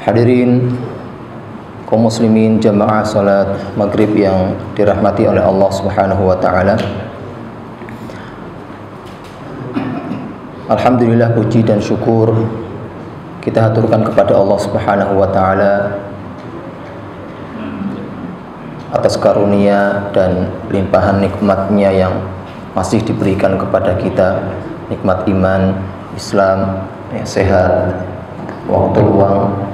Hadirin kaum muslimin jamaah salat maghrib yang dirahmati oleh Allah Subhanahu wa taala. Alhamdulillah, puji dan syukur kita haturkan kepada Allah Subhanahu wa taala atas karunia dan limpahan nikmatnya yang masih diberikan kepada kita, nikmat iman, Islam, sehat, waktu luang.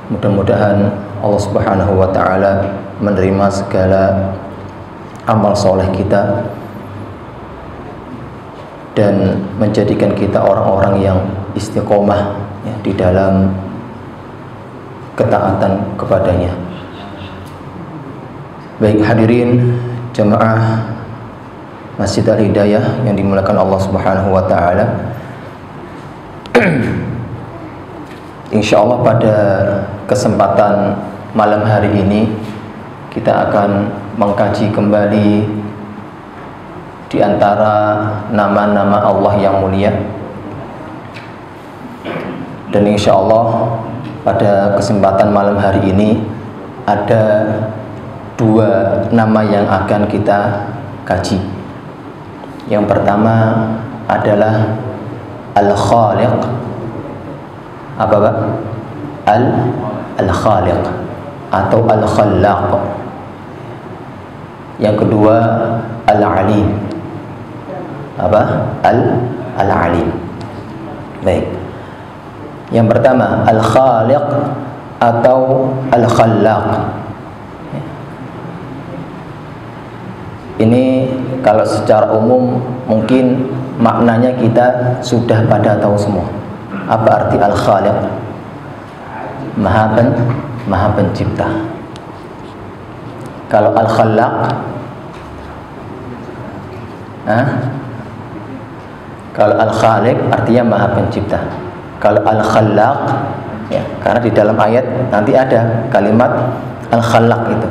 Mudah-mudahan Allah Subhanahu wa taala menerima segala amal soleh kita dan menjadikan kita orang-orang yang istiqomah di dalam ketaatan kepadanya. Baik hadirin jemaah Masjid Al-Hidayah yang dimuliakan Allah Subhanahu wa taala. Insyaallah pada kesempatan malam hari ini kita akan mengkaji kembali di antara nama-nama Allah yang mulia. Dan insyaallah pada kesempatan malam hari ini ada dua nama yang akan kita kaji. Yang pertama adalah Al-Khaliq. Apa Pak? Al-Khaliq atau Al-Khallaq. Yang kedua Al-Alim. Apa? Al-Alim. Baik. Yang pertama Al-Khaliq atau Al-Khallaq. Ini kalau secara umum mungkin maknanya kita sudah pada tahu semua. Apa arti Al-Khaliq? Maha pencipta. Kalau Al-Khallaq, kalau Al-Khaliq artinya maha pencipta. Kalau Al-Khallaq, ya, karena di dalam ayat nanti ada kalimat Al-Khallaq itu.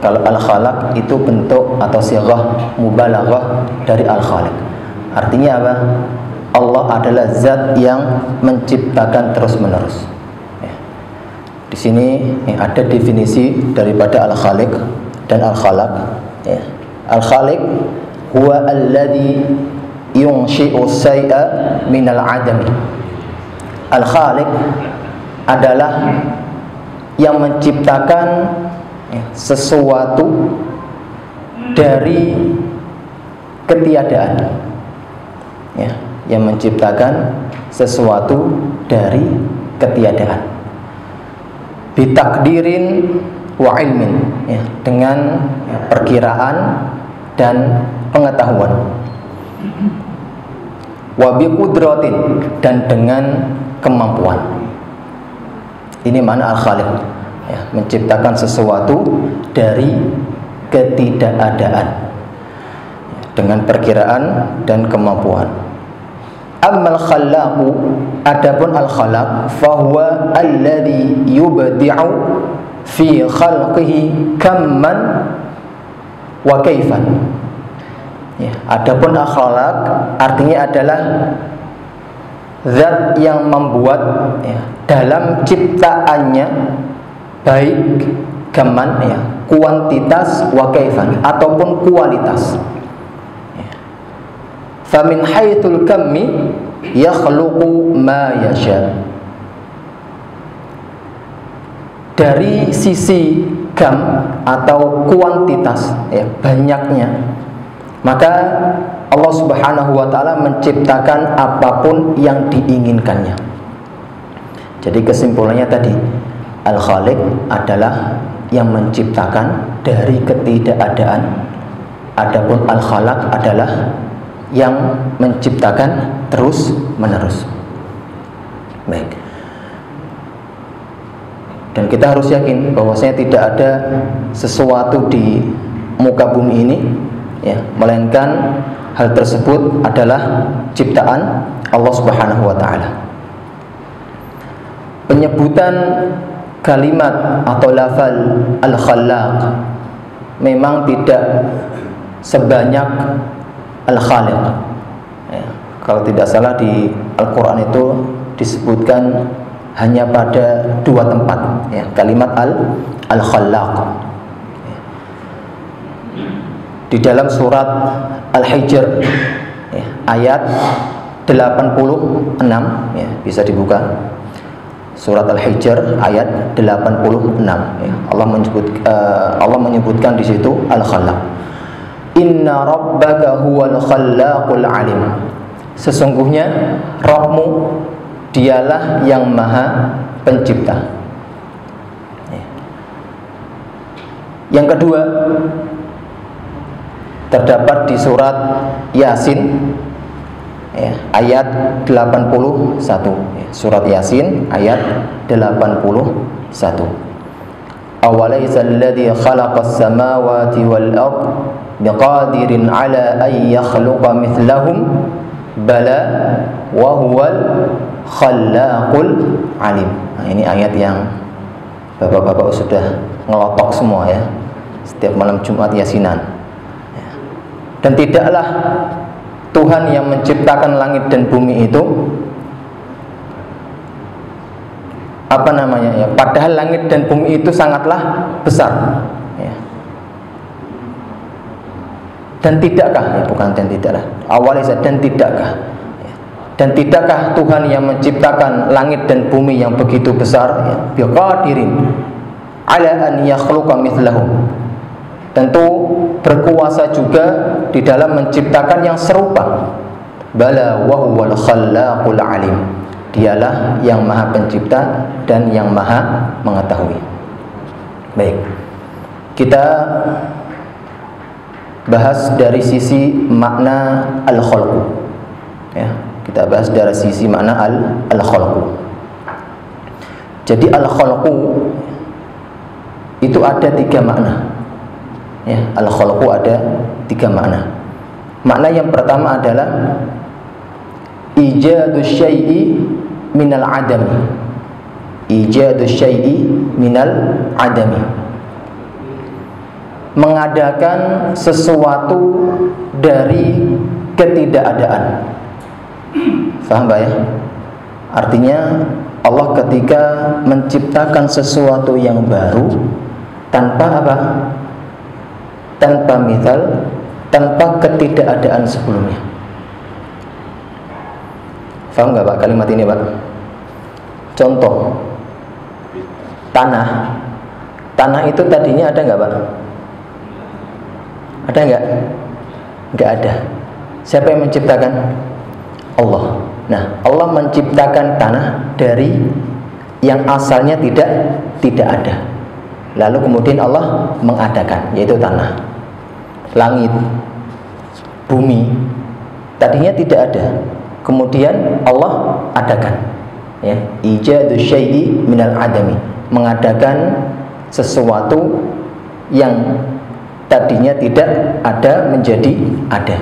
Kalau Al-Khallaq itu bentuk atau sighah mubalaghah dari Al-Khaliq. Artinya apa? Allah adalah zat yang menciptakan terus-menerus. Ya. Di sini ada definisi daripada Al-Khaliq dan Al-Khalaq. Ya. Al-Khaliq huwa alladhi yunshi'u syai'a minal 'adami. Al-Khaliq adalah yang menciptakan sesuatu dari ketiadaan. Ya, yang menciptakan sesuatu dari ketiadaan. Bitakdirin wa ilmin, ya, dengan perkiraan dan pengetahuan. Wa biqudratin, dan dengan kemampuan. Ini mana Al-Khaliq, ya, menciptakan sesuatu dari ketidakadaan dengan perkiraan dan kemampuan. Ammal khallaqu, adapun al-khalaq, fahuwa alladhi yubdi'u fi khalqihi kamman wa kaifan. Ya, adapun al-khalaq artinya adalah zat yang membuat, ya, dalam ciptaannya baik kamman, ya, kuantitas, wa kaifan, ataupun kualitas. Famin haitsul kammi yakhluqu ma yasha. Dari sisi kam atau kuantitas, ya, banyaknya, maka Allah Subhanahu wa taala menciptakan apapun yang diinginkannya. Jadi kesimpulannya tadi, Al-Khaliq adalah yang menciptakan dari ketidakadaan. Adapun Al-Khalaq adalah yang menciptakan terus menerus. Baik. Dan kita harus yakin bahwasanya tidak ada sesuatu di muka bumi ini, ya, melainkan hal tersebut adalah ciptaan Allah Subhanahu wa taala. Penyebutan kalimat atau lafal Al-Khallaq memang tidak sebanyak Al-Khaliq. Ya, kalau tidak salah di Al-Quran itu disebutkan hanya pada dua tempat, ya, kalimat al-Khallaq. Di dalam surat Al-Hijr, ya, ayat 86, ya, bisa dibuka. Surat Al-Hijr ayat 86, ya. Allah menyebutkan di situ Al-Khallaq. Inna rabbaka huwal khallaqul alim. Sesungguhnya Rabbmu dialah yang maha pencipta. Yang kedua terdapat di surat Yasin, ya, ayat 81, ya, surat Yasin ayat 81. Awalaysa alladhi khalaqas samawati wal ard biqadirin ala an yakhluqa mithlahum bala wa huwal khallaqul alim. Nah, ini ayat yang bapak-bapak sudah ngelotok semua, ya, setiap malam Jumat Yasinan. Dan tidaklah Tuhan yang menciptakan langit dan bumi itu ya, padahal langit dan bumi itu sangatlah besar, ya. Dan tidakkah, ya, bukan dan tidaklah, awalnya dan tidakkah, ya. Dan tidakkah Tuhan yang menciptakan langit dan bumi yang begitu besar, ya, biqadirin ala an yakhluqa mithlahum, tentu berkuasa juga di dalam menciptakan yang serupa. Bala wa huwal khallaqul alim. Dialah yang maha pencipta dan yang maha mengetahui. Baik, kita bahas dari sisi makna al-khalqu, ya, kita bahas dari sisi makna al-khalqu. Jadi al-khalqu itu ada tiga makna, ya, al-khalqu ada tiga makna. Makna yang pertama adalah ijadu syai'i minal adami. Ijadu syai'i minal adami, mengadakan sesuatu dari ketidakadaan. Faham, Pak, ya? Artinya Allah ketika menciptakan sesuatu yang baru tanpa apa? Tanpa mithal, tanpa ketidakadaan sebelumnya. Faham nggak, Pak, kalimat ini, Pak? Contoh, tanah itu tadinya ada nggak, Pak? Ada nggak? Nggak ada. Siapa yang menciptakan? Allah. Nah, Allah menciptakan tanah dari yang asalnya tidak ada. Lalu kemudian Allah mengadakan, yaitu tanah. Langit, bumi tadinya tidak ada, kemudian Allah adakan, ya, ijadu syai'i minal adami, mengadakan sesuatu yang tadinya tidak ada menjadi ada.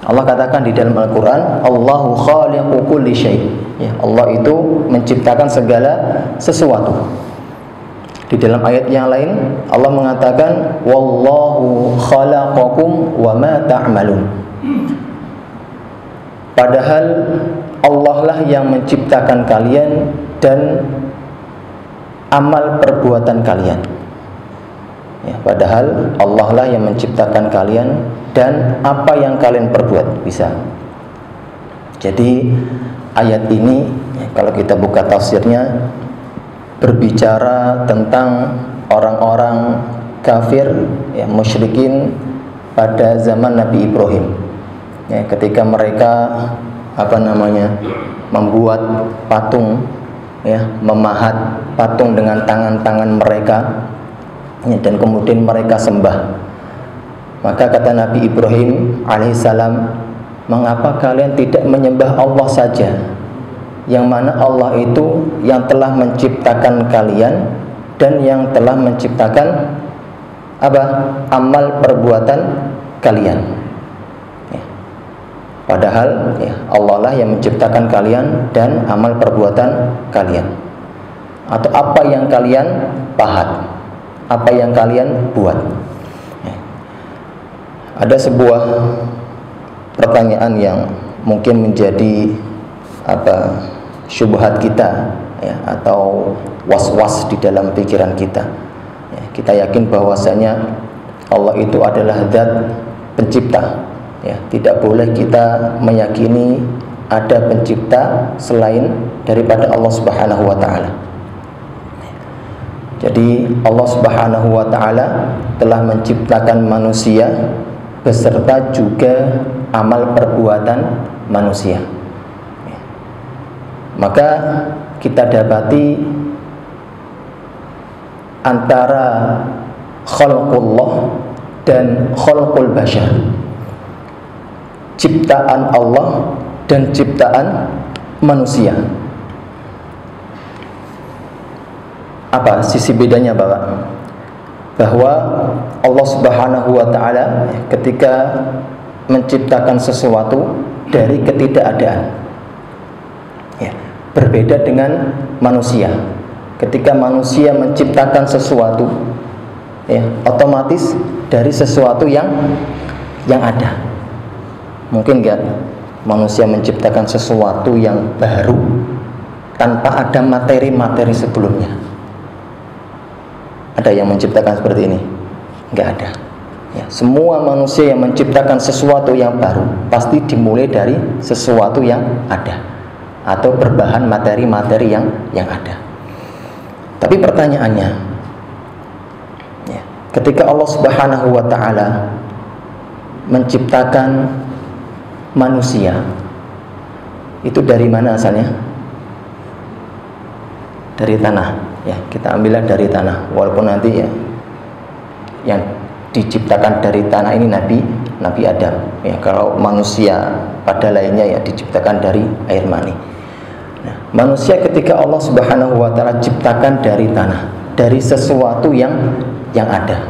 Allah katakan di dalam Al-Quran, Allahu khaliqu kulli syai', ya, Allah itu menciptakan segala sesuatu. Di dalam ayat yang lain Allah mengatakan wallahu khalaqakum wa ma ta'malun. Padahal Allah lah yang menciptakan kalian dan amal perbuatan kalian, ya, padahal Allah lah yang menciptakan kalian dan apa yang kalian perbuat. Bisa. Jadi ayat ini, ya, kalau kita buka tafsirnya, berbicara tentang orang-orang kafir, ya, musyrikin pada zaman Nabi Ibrahim, ya, ketika mereka membuat patung, ya, memahat patung dengan tangan-tangan mereka, ya, dan kemudian mereka sembah. Maka kata Nabi Ibrahim alaihissalam, mengapa kalian tidak menyembah Allah saja, yang mana Allah itu yang telah menciptakan kalian dan yang telah menciptakan amal perbuatan kalian, ya. Padahal, ya, Allah lah yang menciptakan kalian dan amal perbuatan kalian, atau apa yang kalian pahat, apa yang kalian buat, ya. Ada sebuah pertanyaan yang mungkin menjadi syubhat kita, ya, atau was-was di dalam pikiran kita. Ya, kita yakin bahwasanya Allah itu adalah zat pencipta. Ya, tidak boleh kita meyakini ada pencipta selain daripada Allah Subhanahu wa taala. Jadi Allah Subhanahu wa taala telah menciptakan manusia beserta juga amal perbuatan manusia. Maka kita dapati antara khalqullah dan khalqul bashar, ciptaan Allah dan ciptaan manusia. Apa sisi bedanya, Bapak? Bahwa Allah Subhanahu wa taala ketika menciptakan sesuatu dari ketidakadaan, ya, berbeda dengan manusia. Ketika manusia menciptakan sesuatu, ya, otomatis dari sesuatu yang ada. Mungkin enggak manusia menciptakan sesuatu yang baru tanpa ada materi-materi sebelumnya? Ada yang menciptakan seperti ini? Enggak ada. Ya, semua manusia yang menciptakan sesuatu yang baru pasti dimulai dari sesuatu yang ada atau berbahan materi-materi yang ada. Tapi pertanyaannya, ya, ketika Allah Subhanahu wa taala menciptakan manusia, itu dari mana asalnya? Dari tanah. Ya, kita ambillah dari tanah. Walaupun nanti ya yang diciptakan dari tanah ini Nabi Adam. Ya, kalau manusia pada lainnya ya diciptakan dari air mani. Nah, manusia ketika Allah Subhanahu wa taala ciptakan dari tanah, dari sesuatu yang ada,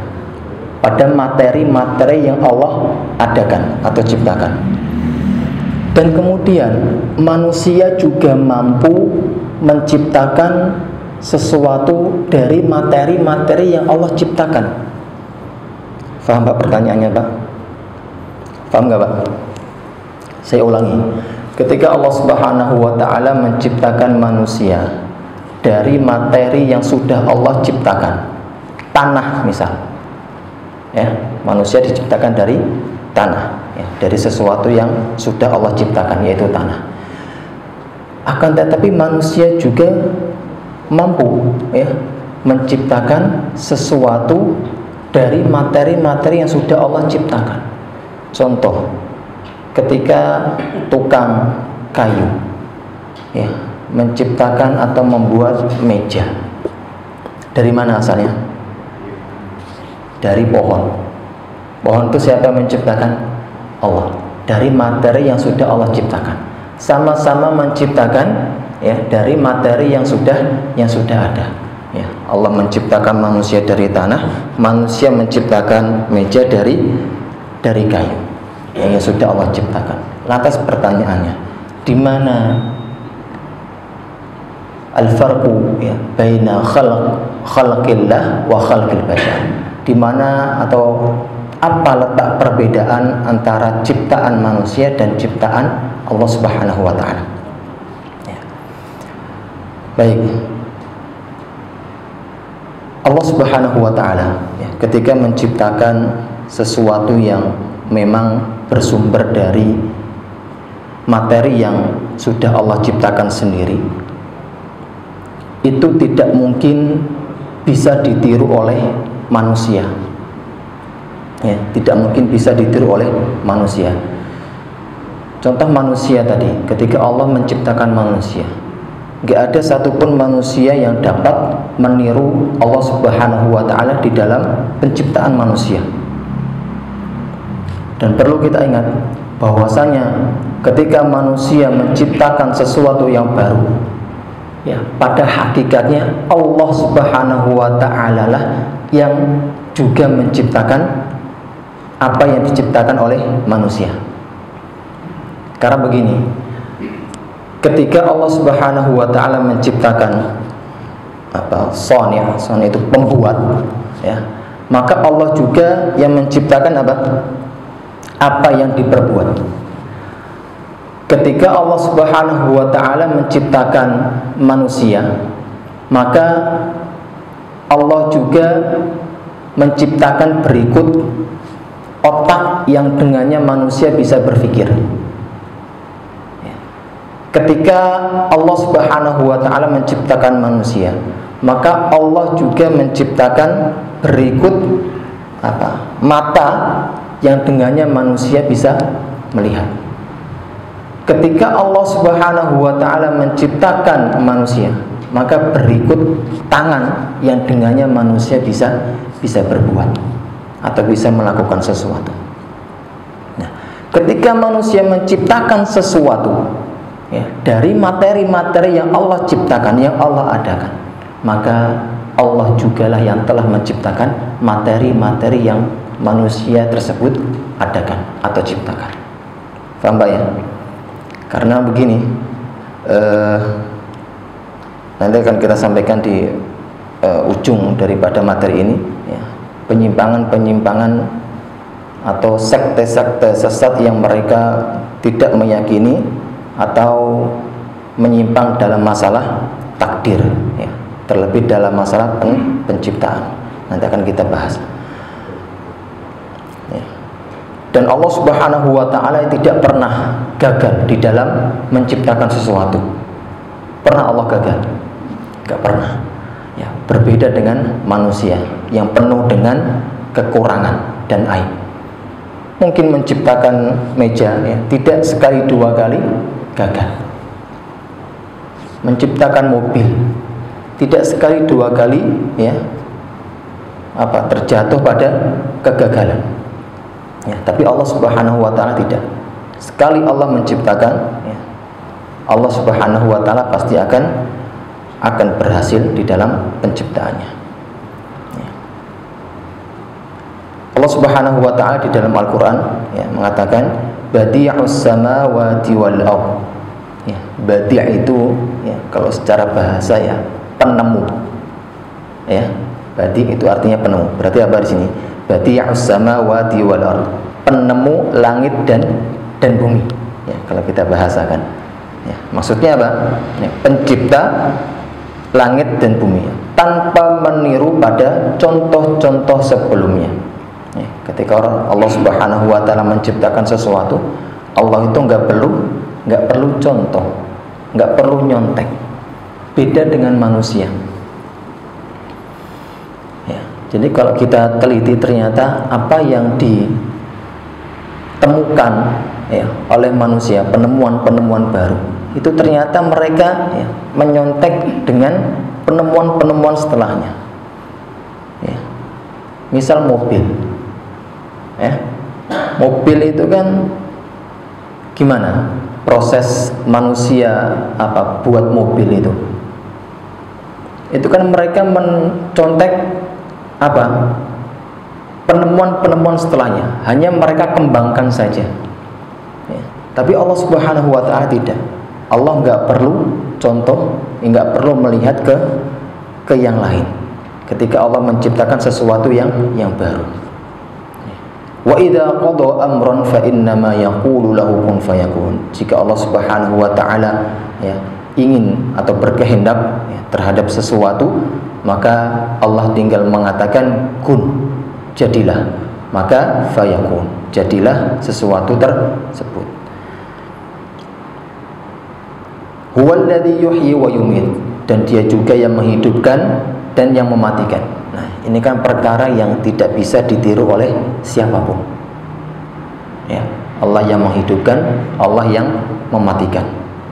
pada materi-materi yang Allah adakan atau ciptakan. Dan kemudian manusia juga mampu menciptakan sesuatu dari materi-materi yang Allah ciptakan. Faham Pak pertanyaannya, Pak? Faham nggak, Pak? Saya ulangi. Ketika Allah Subhanahu wa taala menciptakan manusia dari materi yang sudah Allah ciptakan, tanah misal, ya, manusia diciptakan dari tanah, ya, dari sesuatu yang sudah Allah ciptakan, yaitu tanah. Akan tetapi manusia juga mampu, ya, menciptakan sesuatu dari materi-materi yang sudah Allah ciptakan. Contoh, ketika tukang kayu, ya, menciptakan atau membuat meja, dari mana asalnya? Dari pohon. Pohon itu siapa yang menciptakan? Allah. Dari materi yang sudah Allah ciptakan. Sama-sama menciptakan, ya, dari materi yang sudah ada. Ya, Allah menciptakan manusia dari tanah, manusia menciptakan meja dari kayu, ya, yang sudah Allah ciptakan. Lantas pertanyaannya, di mana al-farqu, ya, baina khalqillah wa khalqil bashar? Di mana atau apa letak perbedaan antara ciptaan manusia dan ciptaan Allah Subhanahu wa taala? Baik, Allah Subhanahu wa taala, ya, ketika menciptakan sesuatu yang memang bersumber dari materi yang sudah Allah ciptakan sendiri, itu tidak mungkin bisa ditiru oleh manusia. Ya, tidak mungkin bisa ditiru oleh manusia. Contoh manusia tadi, ketika Allah menciptakan manusia, gak ada satupun manusia yang dapat meniru Allah Subhanahu wa ta'ala di dalam penciptaan manusia. Dan perlu kita ingat bahwasanya ketika manusia menciptakan sesuatu yang baru, ya, pada hakikatnya Allah Subhanahu wa ta'ala lah yang juga menciptakan apa yang diciptakan oleh manusia. Karena begini, ketika Allah Subhanahu wa ta'ala menciptakan soni itu pembuat, ya, maka Allah juga yang menciptakan apa yang diperbuat. ketika Allah Subhanahu wa taala menciptakan manusia, maka Allah juga menciptakan berikut otak yang dengannya manusia bisa berpikir. Ketika Allah Subhanahu wa taala menciptakan manusia, maka Allah juga menciptakan berikut mata yang dengannya manusia bisa melihat. Ketika Allah Subhanahu wa taala menciptakan manusia, maka berikut tangan yang dengannya manusia bisa berbuat atau bisa melakukan sesuatu. Nah, ketika manusia menciptakan sesuatu dari materi-materi yang Allah ciptakan, yang Allah adakan, maka Allah jugalah yang telah menciptakan materi-materi yang manusia tersebut adakan atau ciptakan. Paham Pak ya? Karena begini, nanti akan kita sampaikan di ujung daripada materi ini, penyimpangan-penyimpangan atau sekte-sekte sesat yang mereka tidak meyakini atau menyimpang dalam masalah takdir, terlebih dalam masalah penciptaan. Nanti akan kita bahas. Dan Allah Subhanahu wa taala tidak pernah gagal di dalam menciptakan sesuatu. Pernah Allah gagal? Enggak pernah. Berbeda dengan manusia yang penuh dengan kekurangan dan aib. Mungkin menciptakan meja tidak sekali dua kali gagal. Menciptakan mobil tidak sekali dua kali terjatuh pada kegagalan. Tapi Allah Subhanahu wa taala tidak. Sekali Allah menciptakan, Allah Subhanahu wa taala pasti akan berhasil di dalam penciptaannya. Allah Subhanahu wa taala di dalam Al-Qur'an mengatakan badi'us samawati wal ardh. Badi' itu kalau secara bahasa penemu. Badi' itu artinya penemu. Berarti apa di sini? Badi'us samawati wal ardh. Penemu langit dan bumi. Kalau kita bahasakan. Maksudnya apa? Pencipta langit dan bumi tanpa meniru pada contoh-contoh sebelumnya. Ketika Allah Subhanahu wa taala menciptakan sesuatu, Allah itu nggak perlu contoh, nggak perlu nyontek. Beda dengan manusia. Jadi kalau kita teliti, ternyata apa yang ditemukan oleh manusia, penemuan-penemuan baru, itu ternyata mereka menyontek dengan penemuan-penemuan setelahnya. Misal mobil, mobil itu kan gimana proses manusia buat mobil itu kan mereka mencontek penemuan-penemuan setelahnya, hanya mereka kembangkan saja. Tapi Allah Subhanahu wa taala tidak. Allah nggak perlu contoh, nggak perlu melihat ke yang lain. Ketika Allah menciptakan sesuatu yang baru. Wa idza qada amran fa innama yaqulu lahu kun fayakun. Jika Allah Subhanahu wa taala ingin atau berkehendak terhadap sesuatu, maka Allah tinggal mengatakan kun, jadilah, maka fayakun, jadilah sesuatu tersebut. Huwallazi yuhyi wa yumiit, dan dia juga yang menghidupkan dan yang mematikan. Nah, ini kan perkara yang tidak bisa ditiru oleh siapapun. Allah yang menghidupkan, Allah yang mematikan.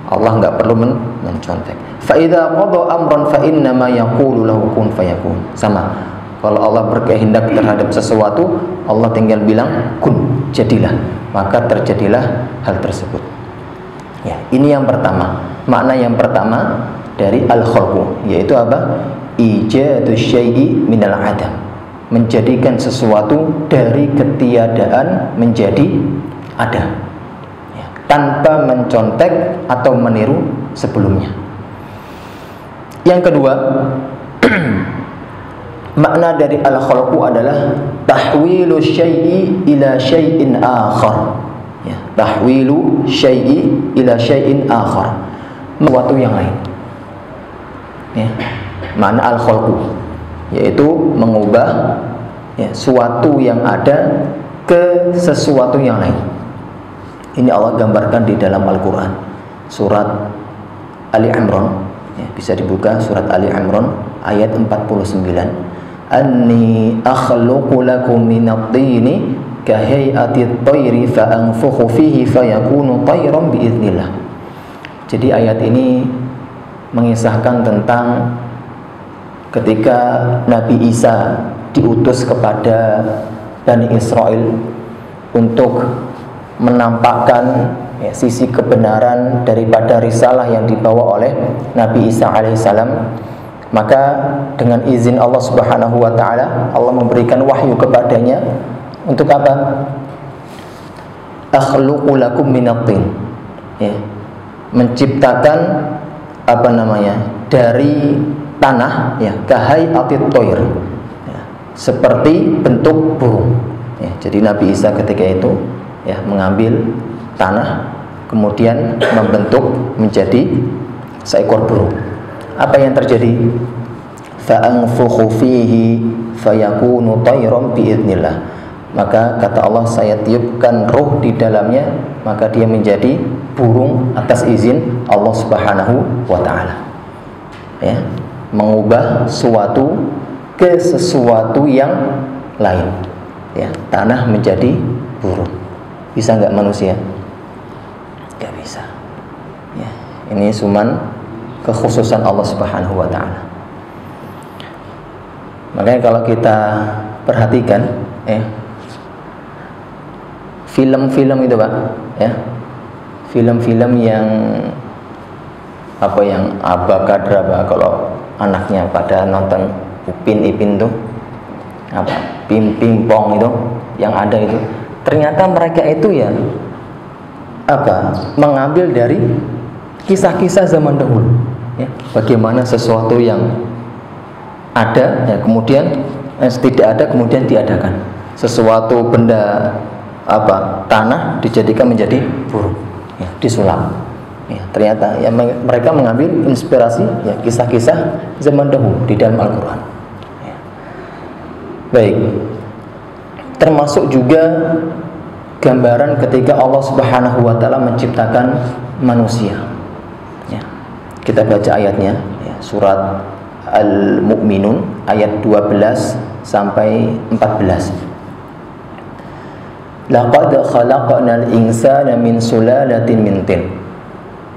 Allah nggak perlu mencontek. Fa idza qada amran fa innama yaqulu lahu kun fayakun. Sama. Kalau Allah berkehendak terhadap sesuatu, Allah tinggal bilang kun, jadilah, maka terjadilah hal tersebut. Ini yang pertama. Makna yang pertama dari al-khalqu, yaitu apa? Ijadu syai'i minal adam. Menjadikan sesuatu dari ketiadaan menjadi ada. Tanpa mencontek atau meniru sebelumnya. Yang kedua, makna dari al-khalqu adalah tahwilu syai'i ila syai'in akhar. ya, tahwilu syai'i ila syai'in akhar, sesuatu yang lain, ya. Makna al-khalqu yaitu mengubah, ya, suatu yang ada ke sesuatu yang lain. Ini Allah gambarkan di dalam Al-Quran, surat Ali Imran, ya, bisa dibuka surat Ali Imran ayat 49. Anni akhluqu lakum minat tini kahay'atit tayri fa anfukhu fihi fayakunu tayran biiznillah. Jadi ayat ini mengisahkan tentang ketika Nabi Isa diutus kepada Bani Israel untuk menampakkan, ya, sisi kebenaran daripada risalah yang dibawa oleh Nabi Isa alaihissalam. Maka dengan izin Allah Subhanahu wa ta'ala, Allah memberikan wahyu kepadanya untuk apa? Akhluqu lakum minat tin, ya, menciptakan apa namanya, dari tanah, ya, kahay'atit thair, ya, seperti bentuk burung, ya. Jadi Nabi Isa ketika itu, ya, mengambil tanah kemudian membentuk menjadi seekor burung. Apa yang terjadi? Fa'anfukhu fihi fayakunu tayran biiznillah. Maka kata Allah, saya tiupkan ruh di dalamnya, maka dia menjadi burung atas izin Allah Subhanahu wa ta'ala, ya, mengubah suatu ke sesuatu yang lain, ya, tanah menjadi burung. Bisa nggak manusia? Nggak bisa, ya. Ini cuman kekhususan Allah Subhanahu wa ta'ala. Makanya kalau kita perhatikan, ya, film-film itu, Pak, ya, film-film yang apa, yang abakadraba, kalau anaknya pada nonton Upin Ipin tuh, apa, ping-pong itu yang ada itu, ternyata mereka itu, ya, apa, mengambil dari kisah-kisah zaman dahulu, ya, bagaimana sesuatu yang ada, ya, kemudian tidak ada, kemudian diadakan sesuatu benda, apa, tanah dijadikan menjadi burung, ya, disulap, ya. Ternyata, ya, mereka mengambil inspirasi, ya, kisah-kisah zaman dahulu di dalam Al-Quran, ya. Baik, termasuk juga gambaran ketika Allah Subhanahu wa ta'ala menciptakan manusia, ya. Kita baca ayatnya, ya, surat Al-Mu'minun ayat 12 sampai 14. Laqad khalaqnal insana min sulalatin min tin.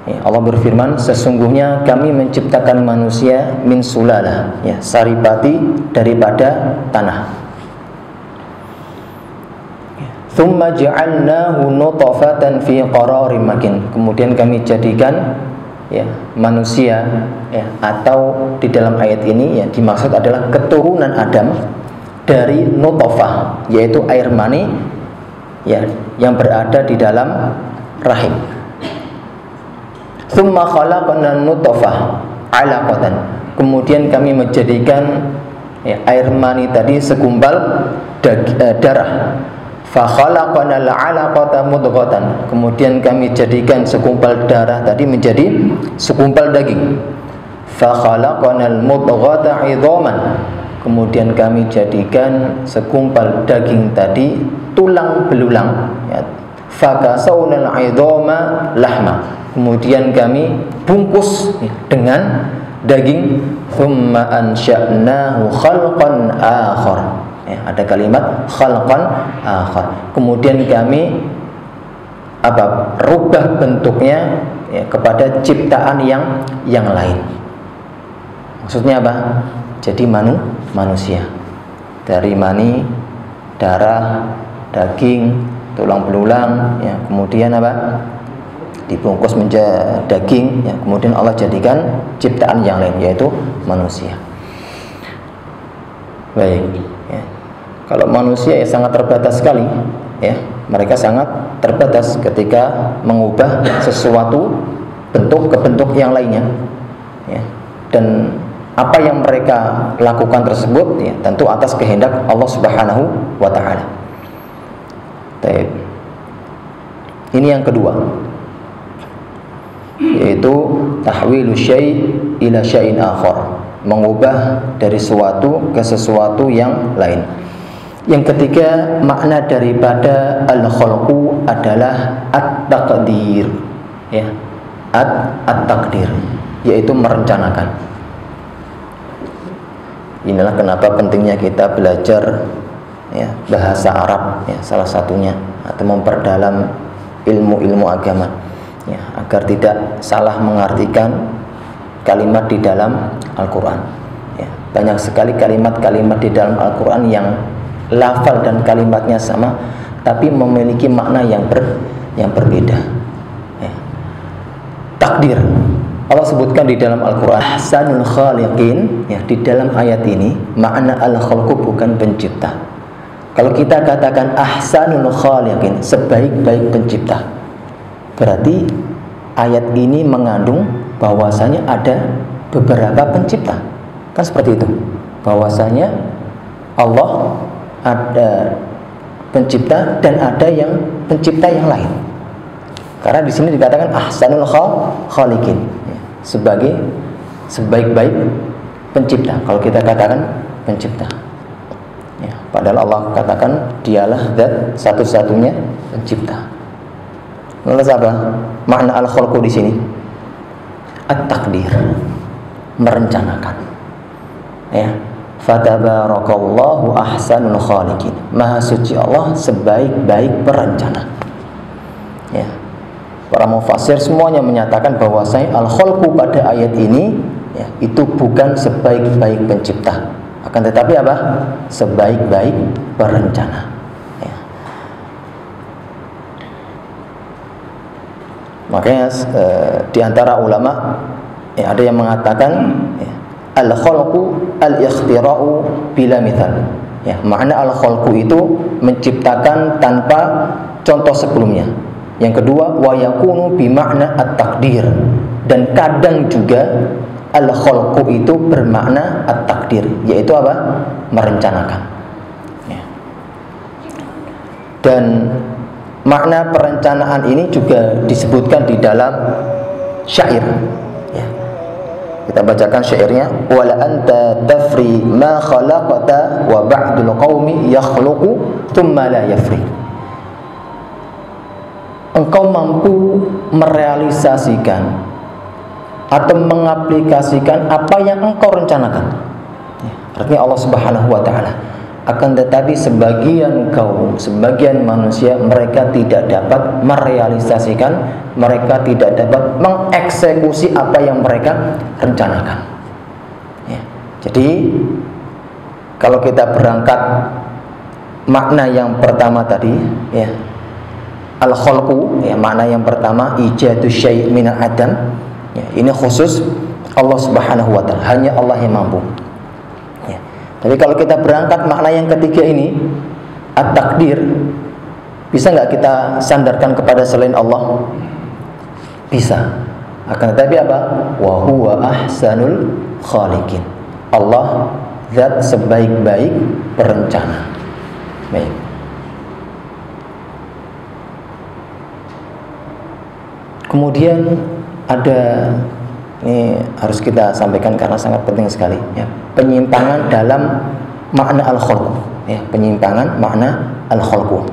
Ya, Allah berfirman, sesungguhnya kami menciptakan manusia min sulalah, ya, saripati daripada tanah. Thumma ja'alnahu nutfatan fi qararin makin. Kemudian kami jadikan, ya, manusia, ya, atau di dalam ayat ini, ya, dimaksud adalah keturunan Adam dari nutfah, yaitu air mani, ya, yang berada di dalam rahim. Tsumma khalaqna nutfah 'alaqatan. Kemudian kami menjadikan, ya, air mani tadi segumpal darah. Fa khalaqnal 'alaqata mudghatan. Kemudian kami jadikan segumpal darah tadi menjadi segumpal daging. Fa khalaqnal mudghata 'idhaman. Kemudian kami jadikan segumpal daging tadi tulang belulang, ya. Fa kasawnal 'idhama lahma. Kemudian kami bungkus, ya, dengan daging. Thumma ansha'nahu khalqan akhar. Ya, ada kalimat khalqan akhar. Kemudian kami apa, rubah bentuknya, ya, kepada ciptaan yang lain. Maksudnya apa? Jadi manusia dari mani, darah, daging, tulang belulang, ya, kemudian apa, dibungkus menjadi daging, ya, kemudian Allah jadikan ciptaan yang lain, yaitu manusia. Baik, ya. Kalau manusia, ya, sangat terbatas sekali, ya, mereka sangat terbatas ketika mengubah sesuatu bentuk ke bentuk yang lainnya, ya. Dan apa yang mereka lakukan tersebut, ya, tentu atas kehendak Allah Subhanahu wa ta'ala. Baik. Ini yang kedua, yaitu tahwilu syai' ila syai'in akhar, mengubah dari sesuatu ke sesuatu yang lain. Yang ketiga, makna daripada al-khalqu adalah at-taqdir, ya, at-taqdir, yaitu merencanakan. Inilah kenapa pentingnya kita belajar, ya, bahasa Arab, ya, salah satunya, atau memperdalam ilmu-ilmu agama, ya, agar tidak salah mengartikan kalimat di dalam Al-Quran, ya. Banyak sekali kalimat-kalimat di dalam Al-Quran yang lafal dan kalimatnya sama, tapi memiliki makna yang berbeda, ya. Takdir, Allah sebutkan di dalam Al-Quran ahsanul khaliqin, ya. Di dalam ayat ini makna al-khalqu bukan pencipta. Kalau kita katakan ahsanul khaliqin, sebaik-baik pencipta, berarti ayat ini mengandung bahwasanya ada beberapa pencipta. Kan seperti itu. Bahwasanya Allah ada pencipta dan ada yang pencipta yang lain. Karena di sini dikatakan ahsanul khaliqin, ya, sebagai sebaik-baik pencipta. Kalau kita katakan pencipta, ya, padahal Allah katakan dialah zat satu-satunya pencipta. Lalu apa makna al-khalqu di sini? At-taqdir, merencanakan, ya. Fatabarakallahu ahsanul khaliqin, Maha suci Allah sebaik-baik perencana, ya. Para mufassir semuanya menyatakan bahwasanya al-khalqu pada ayat ini, ya, itu bukan sebaik-baik pencipta, akan tetapi apa? Sebaik-baik perencana, ya. Makanya di antara ulama, ya, ada yang mengatakan, ya, al-khalqu al-ikhtira'u bila mithal, ya, makna al-khalqu itu menciptakan tanpa contoh sebelumnya. Yang kedua, wa yakunu bi makna at-taqdir, dan kadang juga al-khalqu itu bermakna at-taqdir, yaitu apa? Merencanakan, ya. Dan makna perencanaan ini juga disebutkan di dalam syair, ya. Kita bacakan syairnya, wala anta tafri ma khalaqta wa ba'dul qaumi yakhluqu thumma la yafri. Engkau mampu merealisasikan atau mengaplikasikan apa yang engkau rencanakan, ya, artinya Allah Subhanahu wa ta'ala. Akan tetapi sebagian kaum, sebagian manusia, mereka tidak dapat merealisasikan, mereka tidak dapat mengeksekusi apa yang mereka rencanakan, ya. Jadi kalau kita berangkat makna yang pertama tadi, ya, al-khalqu, ya, makna yang pertama ijadu syai' minal adam, ya, ini khusus Allah Subhanahu wa ta'ala, hanya Allah yang mampu, ya. Tapi kalau kita berangkat makna yang ketiga ini at-takdir, bisa nggak kita sandarkan kepada selain Allah? Bisa. Akan tetapi apa? Wa huwa ahsanul khaliqin, Allah zat sebaik-baik perencana. Baik. Kemudian ada, ini harus kita sampaikan karena sangat penting sekali, ya, penyimpangan dalam makna al-khalqu, ya, penyimpangan makna al-khalqu.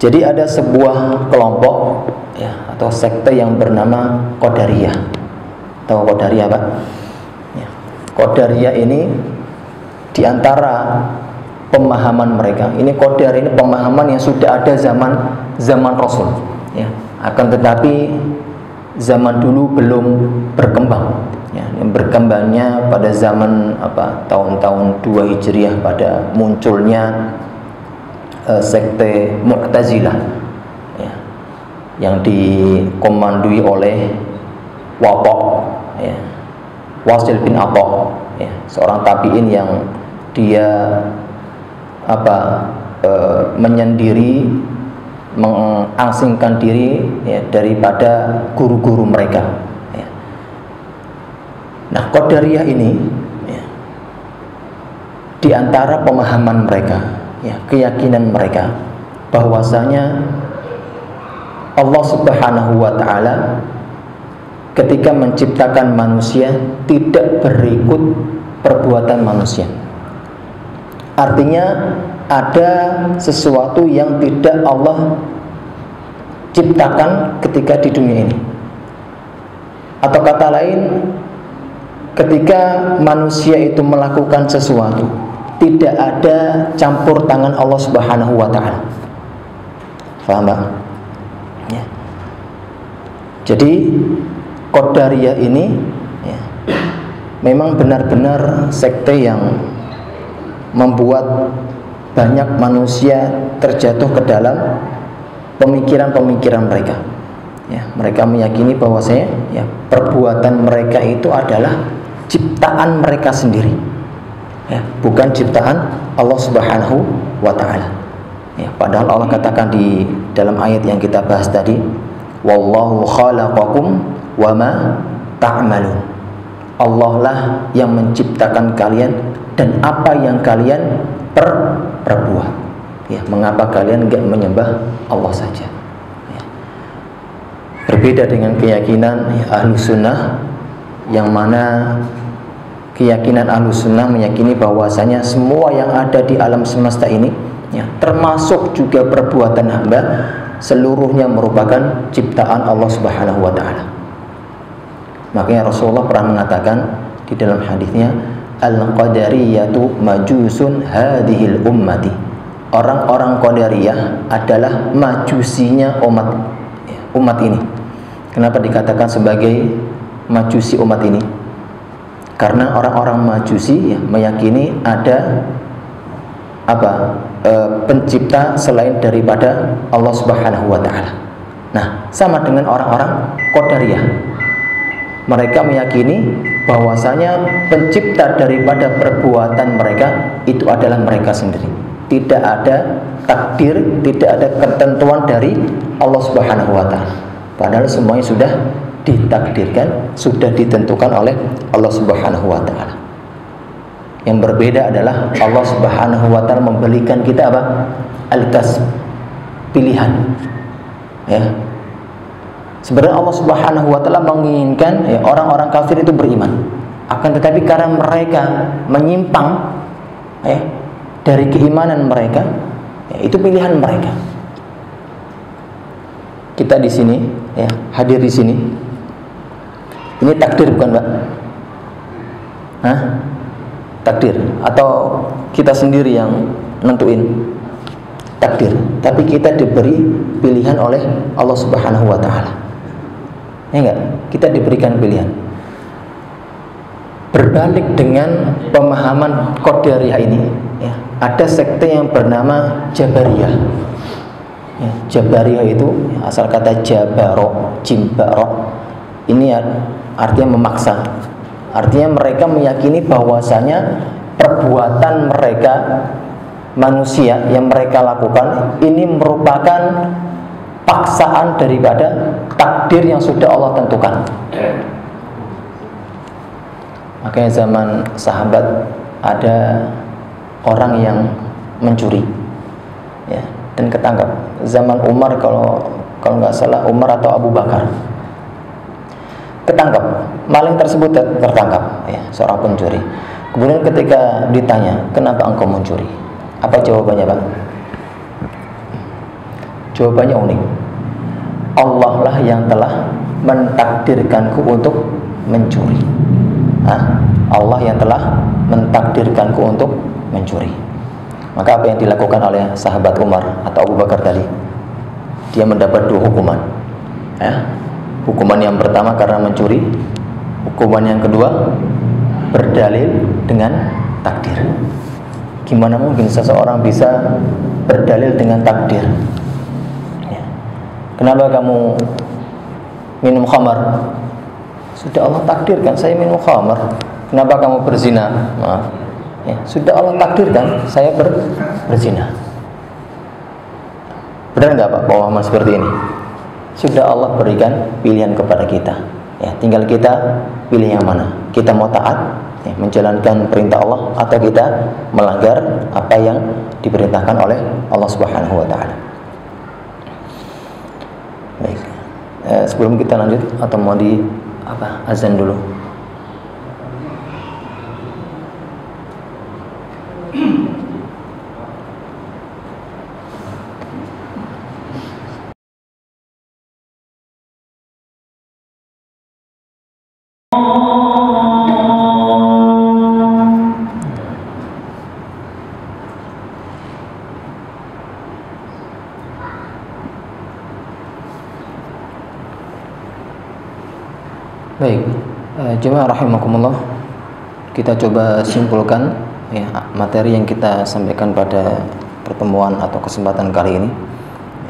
Jadi ada sebuah kelompok, ya, atau sekte yang bernama Qadariyah. Tahu Qadariyah, Pak? Ya. Qadariyah ini diantara pemahaman mereka, ini Qadar ini pemahaman yang sudah ada zaman Rasul, ya. Akan tetapi zaman dulu belum berkembang, ya. Yang berkembangnya pada zaman tahun-tahun 2 Hijriah, pada munculnya sekte Mu'tazilah, ya, yang dikomandoi oleh Watok, ya, Wasil bin Atok, ya, seorang tabi'in yang dia menyendiri, mengasingkan diri, ya, daripada guru-guru mereka, ya. Nah, Qadariyah ini, ya, di antara pemahaman mereka, ya, keyakinan mereka, bahwasanya Allah Subhanahu wa ta'ala ketika menciptakan manusia tidak berikut perbuatan manusia. Artinya ada sesuatu yang tidak Allah ciptakan ketika di dunia ini. Atau kata lain, ketika manusia itu melakukan sesuatu, tidak ada campur tangan Allah Subhanahu wa ta'ala. Faham, Pak? Ya. Jadi Qadariyah ini ya, memang benar-benar sekte yang membuat banyak manusia terjatuh ke dalam pemikiran-pemikiran mereka. Ya, mereka meyakini bahwasanya ya, perbuatan mereka itu adalah ciptaan mereka sendiri, ya, bukan ciptaan Allah Subhanahu wa ta'ala. Ya, padahal Allah katakan di dalam ayat yang kita bahas tadi, wallahu khalaqakum wama ta'malun. Allah lah yang menciptakan kalian dan apa yang kalian perbuat. Ya, mengapa kalian enggak menyembah Allah saja? Ya. Berbeda dengan keyakinan Ahlus Sunnah, yang mana keyakinan Ahlus Sunnah meyakini bahwasanya semua yang ada di alam semesta ini, ya, termasuk juga perbuatan hamba, seluruhnya merupakan ciptaan Allah Subhanahu wa ta'ala. Makanya Rasulullah pernah mengatakan di dalam hadisnya, al-qadariyatu majusun hadhil ummati. Orang-orang Qadariyah adalah majusinya umat ini. Kenapa dikatakan sebagai majusi umat ini? Karena orang-orang majusi ya, meyakini ada pencipta selain daripada Allah Subhanahu wa ta'ala. Nah, sama dengan orang-orang Qadariyah. Mereka meyakini bahwasanya pencipta daripada perbuatan mereka itu adalah mereka sendiri. Tidak ada takdir, tidak ada ketentuan dari Allah Subhanahu wa ta'ala. Padahal semuanya sudah ditakdirkan, sudah ditentukan oleh Allah Subhanahu wa ta'ala. Yang berbeda adalah Allah Subhanahu wa ta'ala memberikan kita apa? Al-kasb, pilihan. Ya. Sebenarnya Allah Subhanahu wa ta'ala menginginkan ya, orang-orang kafir itu beriman. Akan tetapi karena mereka menyimpang ya, dari keimanan mereka, ya, itu pilihan mereka. Kita di sini ya, hadir di sini. Ini takdir bukan, Pak? Hah? Takdir atau kita sendiri yang nentuin takdir, tapi kita diberi pilihan oleh Allah Subhanahu wa ta'ala. Ya enggak? Kita diberikan pilihan. Berbalik dengan pemahaman Qadariyah ini, ya, ada sekte yang bernama Jabariyah. Ya, Jabariyah itu asal kata jabaro, jimbaro. Ini artinya memaksa. Artinya mereka meyakini bahwasanya perbuatan mereka manusia yang mereka lakukan ini merupakan paksaan daripada takdir yang sudah Allah tentukan. Makanya zaman sahabat ada orang yang mencuri, ya, dan ketangkap. Zaman Umar kalau nggak salah Umar atau Abu Bakar ketangkap, maling tersebut tertangkap, ya, seorang pencuri. Kemudian ketika ditanya, kenapa engkau mencuri? Apa jawabannya, Pak? Jawabannya unik. Allah lah yang telah mentakdirkanku untuk mencuri. Allah yang telah mentakdirkanku untuk mencuri. Maka apa yang dilakukan oleh sahabat Umar atau Abu Bakar tadi? Dia mendapat 2 hukuman. Ya. Hukuman yang pertama karena mencuri, hukuman yang kedua berdalil dengan takdir. Gimana mungkin seseorang bisa berdalil dengan takdir? Ya. Kenapa kamu minum khamar? Sudah Allah takdirkan saya minum khamar. Kenapa kamu berzina? Maaf. Ya, sudah Allah takdirkan saya berzina. Benar nggak, Pak, pemahaman seperti ini? Sudah Allah berikan pilihan kepada kita. Ya, tinggal kita pilih yang mana. Kita mau taat, ya, menjalankan perintah Allah, atau kita melanggar apa yang diperintahkan oleh Allah Subhanahu wa ta'ala. Baik. Sebelum kita lanjut atau mau di azan dulu? Baik, jemaah rahimakumullah, kita coba simpulkan ya materi yang kita sampaikan pada pertemuan atau kesempatan kali ini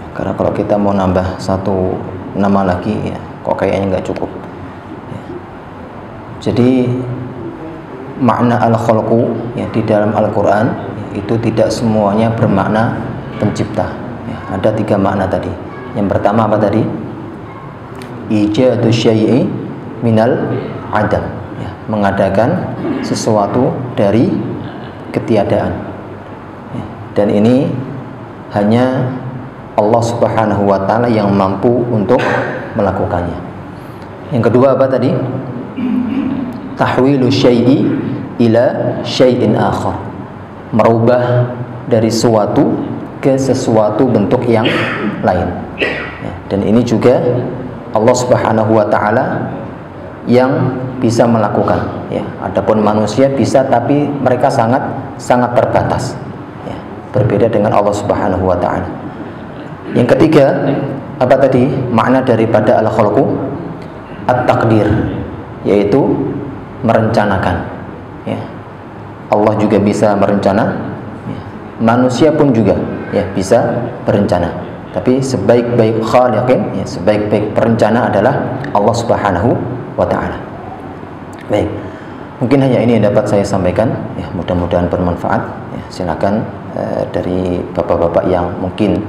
ya, karena kalau kita mau nambah satu nama lagi ya kok kayaknya nggak cukup ya. Jadi makna al-khalqu ya di dalam Al-Quran ya, itu tidak semuanya bermakna pencipta ya, ada 3 makna tadi. Yang pertama apa tadi? Ijadu syai'i minal adam ya, mengadakan sesuatu dari ketiadaan ya, dan ini hanya Allah Subhanahu wa ta'ala yang mampu untuk melakukannya. Yang kedua apa tadi? Tahwilu syai'i ila syai'in akhar, merubah dari suatu ke sesuatu bentuk yang lain ya, dan ini juga Allah Subhanahu wa ta'ala yang bisa melakukan ya. Adapun manusia bisa, tapi mereka sangat terbatas ya. Berbeda dengan Allah Subhanahu wa ta'ala. Yang ketiga apa tadi makna daripada al-khalqu? At-taqdir, yaitu merencanakan ya. Allah juga bisa merencana ya. Manusia pun juga ya bisa berencana, tapi sebaik-baik khaliqin ya, sebaik-baik perencana adalah Allah Subhanahu wa ta'ala. Baik, mungkin hanya ini yang dapat saya sampaikan ya, mudah-mudahan bermanfaat ya. Silakan dari bapak-bapak yang mungkin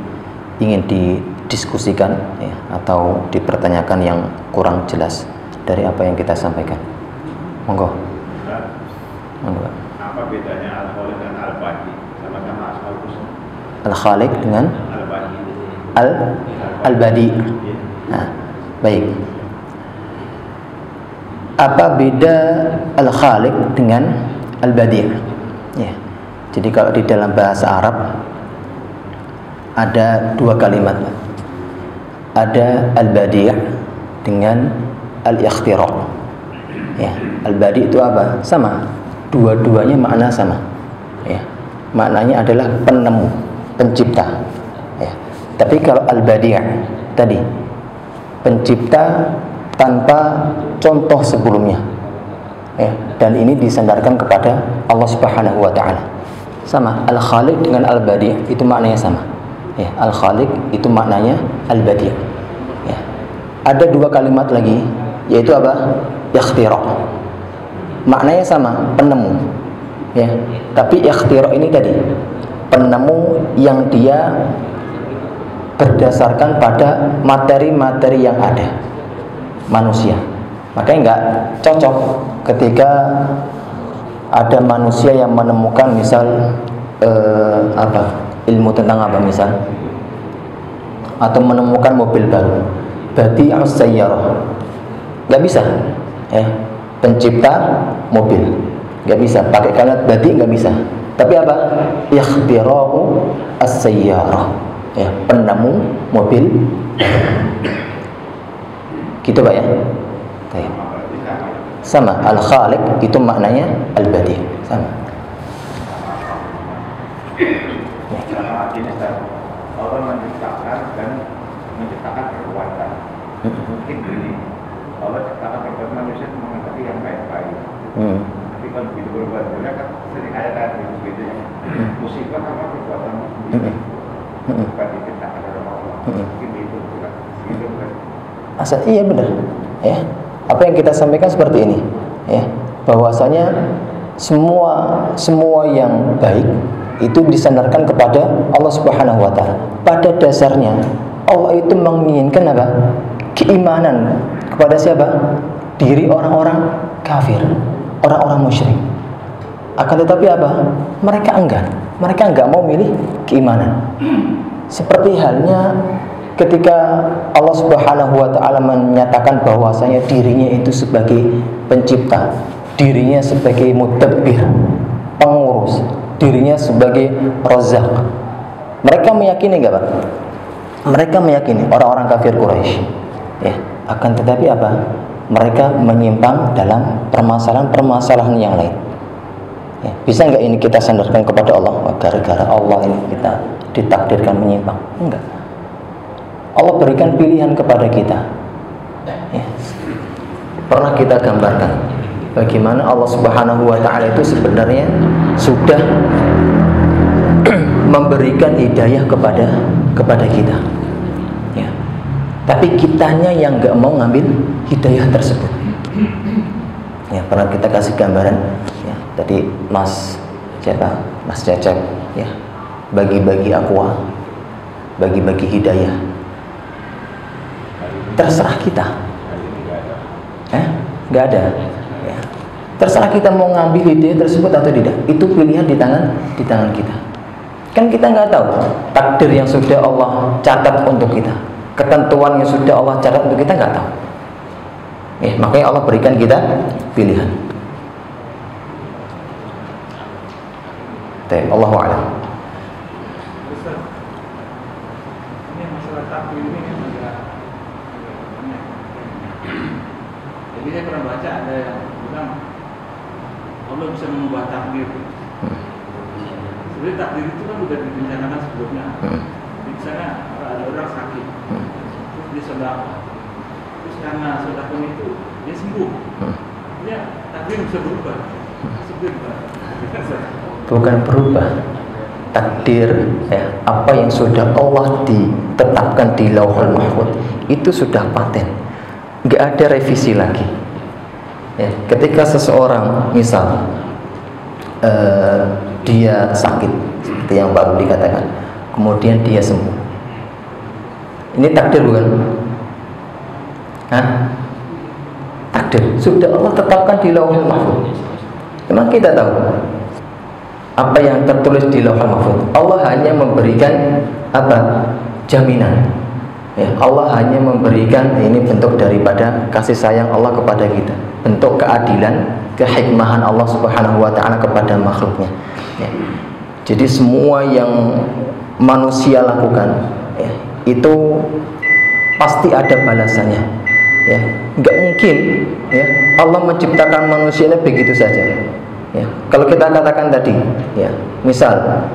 ingin didiskusikan ya, atau dipertanyakan yang kurang jelas dari apa yang kita sampaikan. Monggo. Monggo. Apa bedanya al-khaliq dan al-badi? Sama-sama asmaul husna. Al-khaliq dengan al-badi. Al-badi. Nah, baik. Apa beda al-khaliq dengan al-badi'? Ya. Jadi kalau di dalam bahasa Arab ada 2 kalimat. Ada al-badi' dengan al-ikhtira'. Ya, al-badi' itu apa? Sama. Dua-duanya makna sama. Ya. Maknanya adalah penemu, pencipta. Ya. Tapi kalau al-badi' tadi pencipta tanpa contoh sebelumnya ya, dan ini disandarkan kepada Allah Subhanahu wa ta'ala. Sama, al-khaliq dengan al-badi' itu maknanya sama ya. Al-khaliq itu maknanya al-badi' ya. Ada 2 kalimat lagi, yaitu apa? Ikhtira', maknanya sama, penemu ya. Tapi ikhtira' ini tadi penemu yang dia berdasarkan pada materi-materi yang ada manusia. Makanya nggak cocok ketika ada manusia yang menemukan misal ilmu tentang apa misal, atau menemukan mobil baru, badi'us sayyarah, nggak bisa ya, pencipta mobil nggak bisa pakai kalimat badi, nggak bisa. Tapi apa? Ikhtira'u as-sayyarah ya, penemu mobil gitu Pak ya. Baik. Sama, al-khaliq itu maknanya al-badi', sama. Sama ini Allah menciptakan dan menciptakan perbuatan. Mungkin begini, Allah ciptakan perbuatan manusia menghadapi yang baik-baik. Tapi kalau begitu berbuat jelek kan sering ada tadi begitu ya. Musibah sama perbuatan bukan diciptakan oleh Allah. Mungkin itu bukan. Gitu kan. Iya benar ya, apa yang kita sampaikan seperti ini ya, bahwasanya semua yang baik itu disandarkan kepada Allah Subhanahu wa ta'ala. Pada dasarnya Allah itu menginginkan apa? Keimanan kepada siapa? Diri orang-orang kafir, orang-orang musyrik. Akan tetapi apa? Mereka enggak mau milih keimanan. Seperti halnya ketika Allah Subhanahu wa taala menyatakan bahwasanya dirinya itu sebagai pencipta, dirinya sebagai mudabbir, pengurus, dirinya sebagai Razzaq. Mereka meyakini enggak, Pak? Mereka meyakini, orang-orang kafir Quraisy. Ya, akan tetapi apa? Mereka menyimpang dalam permasalahan-permasalahan yang lain. Ya, bisa enggak ini kita sandarkan kepada Allah? Gara-gara Allah ini kita ditakdirkan menyimpang? Enggak. Allah berikan pilihan kepada kita. Ya. Pernah kita gambarkan bagaimana Allah Subhanahu wa taala itu sebenarnya sudah memberikan hidayah kepada kita. Ya. Tapi kitanya yang nggak mau ngambil hidayah tersebut. Ya, pernah kita kasih gambaran. Ya, tadi Mas Cecep, ya, bagi-bagi aqua, bagi-bagi hidayah. Terserah kita. Nggak ada. Ya. Terserah kita mau ngambil hidayah tersebut atau tidak. Itu pilihan di tangan kita. Kan kita nggak tahu takdir yang sudah Allah catat untuk kita, ketentuan yang sudah Allah catat untuk kita nggak tahu. Makanya Allah berikan kita pilihan. Allahu a'lam. Ini masalah takdir ini kan agak aneh. Jadi saya pernah baca ada yang bilang Allah bisa mengubah takdir. Sebenarnya takdir itu kan sudah direncanakan sebelumnya. Misalnya ada orang sakit, terus dia sedekah, terus karena sedekah itu dia sembuh. Ya takdir bisa berubah. Bukan berubah. Takdir, ya, apa yang sudah Allah ditetapkan di Lauhul Mahfuz itu sudah paten. Nggak ada revisi lagi. Ya, ketika seseorang misal dia sakit seperti yang baru dikatakan, kemudian dia sembuh, ini takdir bukan? Takdir sudah Allah tetapkan di Lauhul Mahfuz. Memang kita tahu apa yang tertulis di Lauhul Mahfuz. Allah hanya memberikan apa? Jaminan. Ya, Allah hanya memberikan, ini bentuk daripada kasih sayang Allah kepada kita, bentuk keadilan, kehikmahan Allah Subhanahu wa taala kepada makhluknya. Ya. Jadi semua yang manusia lakukan, ya, itu pasti ada balasannya. Ya, nggak mungkin, ya, Allah menciptakan manusia begitu saja. Ya, kalau kita katakan tadi, ya, misal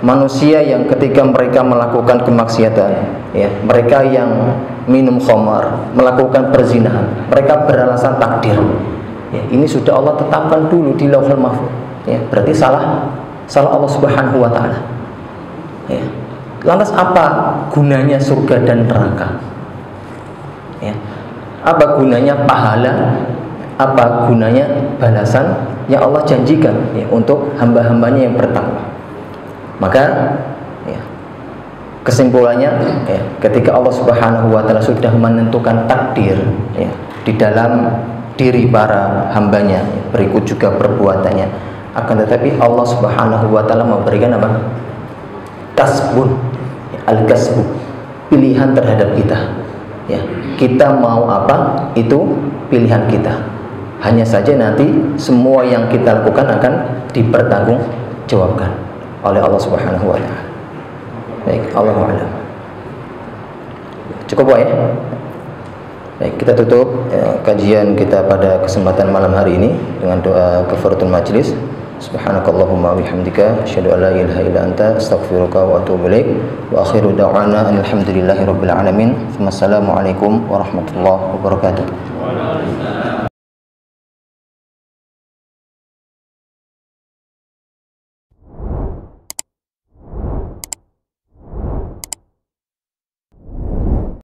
manusia yang ketika mereka melakukan kemaksiatan, ya, mereka yang minum khamar, melakukan perzinahan, mereka beralasan takdir. Ya, ini sudah Allah tetapkan dulu di Lauhul Mahfuz. Ya, berarti salah Allah Subhanahu wa taala. Ya. Lantas apa gunanya surga dan neraka? Ya. Apa gunanya pahala? Apa gunanya balasan yang Allah janjikan, ya, untuk hamba-hambanya yang bertakwa? Maka, ya, kesimpulannya, ya, ketika Allah Subhanahu wa taala sudah menentukan takdir, ya, di dalam diri para hambanya, berikut juga perbuatannya, akan tetapi Allah Subhanahu wa taala memberikan apa? Kasbun, ya, al-kasbu, pilihan terhadap kita. Ya, kita mau apa, itu pilihan kita. Hanya saja nanti semua yang kita lakukan akan dipertanggungjawabkan oleh Allah Subhanahu wa taala. Baik, Allahu a'lam. Cukup, Pak, ya? Baik, kita tutup, ya, kajian kita pada kesempatan malam hari ini dengan doa kafaratul majlis. Subhanakallahumma wa bihamdika asyhadu an la ilaha illa anta astaghfiruka wa atubu ilaik. Wa akhiru da'wana alhamdulillahirabbil alamin. Wassalamualaikum warahmatullahi wabarakatuh.